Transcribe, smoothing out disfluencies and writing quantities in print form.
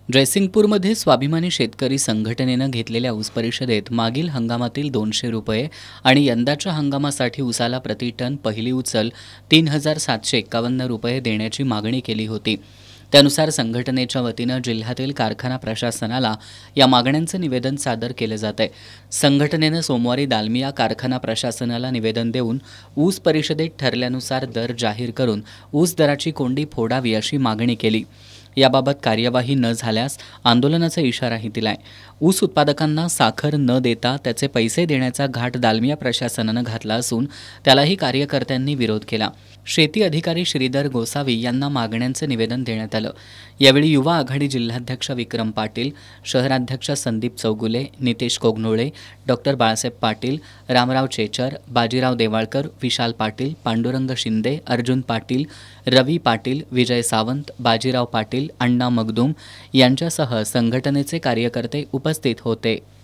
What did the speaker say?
जयसिंगपूरमध्ये स्वाभिमानी शेतकरी संघटनेनं घेतलेल्या ऊस परिषदेत मागील हंगामातील 200 रुपये आणि यंदाच्या हंगामासाठी ऊसाला प्रति टन पहिली उचल 3,751 रुपये देण्याची मागणी केली होती। त्यानुसार संघटनेच्या वतीनं जिल्ह्यातील कारखाना प्रशासनाला या मागण्यांचं निवेदन सादर केलं जात आहे। संघटनेनं सोमवारी दालमिया कारखाना प्रशासनाला निवेदन देऊन ऊस परिषदेत ठरल्यानुसार दर जाहीर करून ऊस दराची कोंडी फोडावी अशी मागणी केली। याबाबत कार्यवाही न झाल्यास आंदोलनाचा इशाराही दिलाय। ऊस उत्पादकांना साखर न देता त्याचे पैसे देण्याचा घाट दालमिया प्रशासनानं घातला असून त्यालाही कार्यकर्त्यांनी विरोध केला। शेती अधिकारी श्रीधर गोसावी यांना मागण्यांचं निवेदन देण्यात आलं। यावेळी युवा आघाडी जिल्हाध्यक्ष विक्रम पाटील, शहराध्यक्ष संदीप चौगुले, नितेश कोगनोळे, डॉक्टर बाळासाहेब पाटील, रामराव चेचर, बाजीराव देवाळकर, विशाल पाटील, पांडुरंग शिंदे, अर्जुन पाटील, रवी पाटील, विजय सावंत, बाजीराव पाटील, अण्णा मगदूम यांच्यासह संघटनेचे कार्यकर्ते उपस्थित होते।